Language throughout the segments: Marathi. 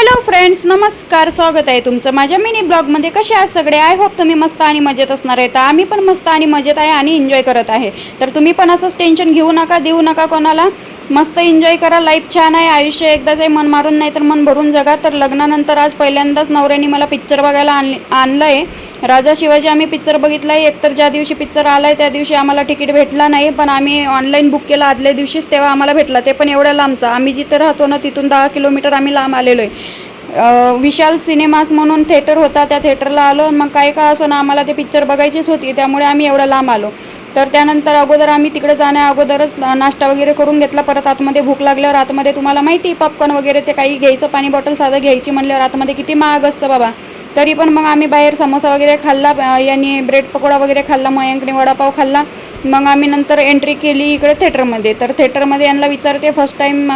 हॅलो फ्रेंड्स, नमस्कार. स्वागत आहे तुमचं माझ्या मिनी ब्लॉगमध्ये. कसे आहात सगळे? आय होप तुम्ही मस्त आणि मजेत असणार आहे. तर आम्ही पण मस्त आणि मजेत आहे आणि एन्जॉय करत आहे. तर तुम्ही पण असंच टेन्शन घेऊ नका, देऊ नका कोणाला. मस्त एन्जॉय करा. लाईफ छान आहे, आयुष्य एकदाच आहे. मन मारून नाही तर मन भरून जगा. तर लग्नानंतर आज पहिल्यांदाच नवऱ्याने मला पिक्चर बघायला आणलं आहे. राजा शिवाजी आम्ही पिक्चर बघितला आहे. एकतर ज्या दिवशी पिक्चर आला आहे त्या दिवशी आम्हाला तिकीट भेटला नाही, पण आम्ही ऑनलाईन बुक केलं आदल्या दिवशीच, तेव्हा आम्हाला भेटला. ते पण एवढ्या लांबचा. आम्ही जिथं राहतो ना तिथून 10 किलोमीटर आम्ही लांब आलेलो आहे. विशाल सिनेमास म्हणून थिएटर होता, त्या थिएटरला आलो. मग काय का असो ना, आम्हाला ते पिक्चर बघायचीच होती, त्यामुळे आम्ही एवढं लांब आलो. तर त्यानंतर अगोदर आम्ही तिकडे जाण्या अगोदरच नाश्ता वगैरे करून घेतला. परत आतमध्ये भूक लागल्यावर आतमध्ये तुम्हाला माहिती पॉपकॉर्न वगैरे ते काही घ्यायचं, पाणी बॉटल साधं घ्यायची म्हणल्यावर आतमध्ये किती महाग असतं बाबा. तरी पण मग आम्ही बाहेर समोसा वगैरे खाल्ला, यांनी ब्रेड पकोडा वगैरे खाल्ला, मयंकने वडापाव खाल्ला. मग आम्ही नंतर एंट्री केली इकडे थिएटरमध्ये. तर थिएटरमध्ये यांना विचारते फर्स्ट टाईम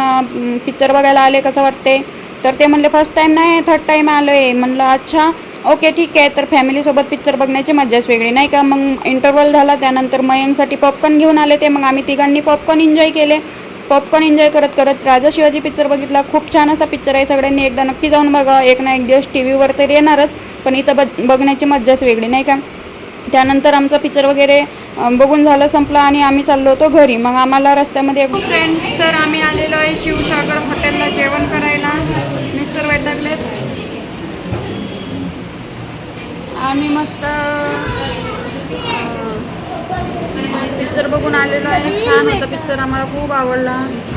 पिक्चर बघायला आले, कसं वाटते? तर ते म्हणले फर्स्ट टाईम नाही, थर्ड टाईम आलो आहे. म्हणलं अच्छा ओके ठीक आहे. तर फॅमिलीसोबत पिक्चर बघण्याची मजाच वेगळी नाही का. मग इंटरव्हल झाला, त्यानंतर मयंकसाठी पॉपकॉर्न घेऊन आले ते. मग आम्ही तिघांनी पॉपकॉर्न एन्जॉय केले. पॉपकॉर्न एन्जॉय करत करत राजा शिवाजी पिक्चर बघितला. खूप छान असा पिक्चर आहे, सगळ्यांनी एकदा नक्की जाऊन बघा. एक ना एक दिवस टी व्हीवर तरी येणारच, पण इथं बघण्याची मजाच वेगळी नाही का. त्यानंतर आमचा पिक्चर वगैरे बघून झालं, संपला आणि आम्ही चाललो होतो घरी. मग आम्हाला रस्त्यामध्ये फ्रेंड्स, तर आम्ही आलेलो आहे शिवसागर हॉटेलला जेवण करायला. मिस्टर वैतागलेत. आम्ही मस्त पिक्चर बघून आलेलो आहे. छान होता पिक्चर, आम्हाला खूप आवडला.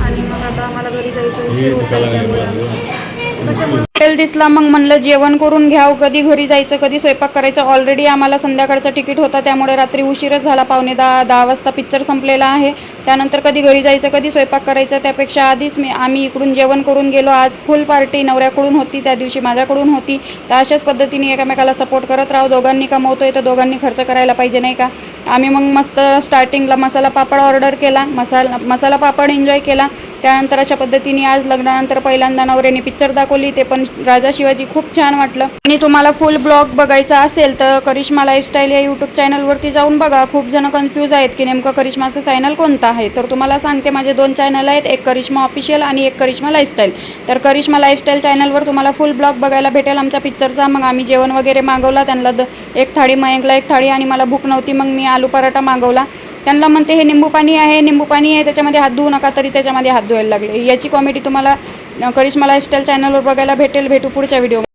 आणि मग आता आम्हाला घरी जायचं उशीर होत आहे. हॉटेल दिसला, मग म्हणलं जेवण करून घ्यावं. कधी घरी जायचं, कधी स्वयंपाक करायचं. ऑलरेडी आम्हाला संध्याकाळचा तिकीट होता, त्यामुळे रात्री उशीरच झाला. 9:45 वाजता पिक्चर संपलेला आहे. त्यानंतर कधी घरी जायचं, कधी स्वयंपाक करायचं, त्यापेक्षा आधीच आम्ही इकडून जेवण करून गेलो. आज फुल पार्टी नवऱ्याकडून होती, त्या दिवशी माझ्याकडून होती. तर अशाच पद्धतीने एकमेकाला सपोर्ट करत राहू. दोघांनी कमवतोय तर दोघांनी खर्च करायला पाहिजे नाही का. आम्ही मग मस्त स्टार्टिंगला मसाला पापड ऑर्डर केला, मसाला पापड एन्जॉय केला. त्यानंतर अशा पद्धतीने आज लग्नानंतर पहिल्यांदा नवऱ्याने पिक्चर दाखवली, ते पण राजा शिवाजी. खूप छान वाटलं. आणि तुम्हाला फुल ब्लॉग बघायचा असेल तर करिश्मा लाईफस्टाईल या यूट्यूब चॅनलवरती जाऊन बघा. खूप जण कन्फ्यूज आहेत की नेमकं करिश्माचं चॅनल कोणतं आहे. तर तुम्हाला सांगते, माझे 2 चॅनल आहेत, एक करिश्मा ऑफिशियल आणि एक करिश्मा लाईफस्टाईल. तर करिश्मा लाईफस्टाईल चॅनलवर तुम्हाला फुल ब्लॉग बघायला भेटेल आमच्या पिक्चरचा. मग आम्ही जेवण वगैरे मागवला. त्यांना एक थाळी, मयंकला एक थाळी, आणि मला भूक नव्हती मग मी आलू पराठा मागवला. त्यांना म्हणते हे निंबू पाणी आहे, त्याच्यामध्ये हात धुवू नका, तरी त्याच्यामध्ये हात धुवायला लागले. याची कॉमेडी तुम्हाला करिश्मा लाईफस्टाईल चॅनलवर बघायला भेटेल. भेटू पुढच्या व्हिडिओ.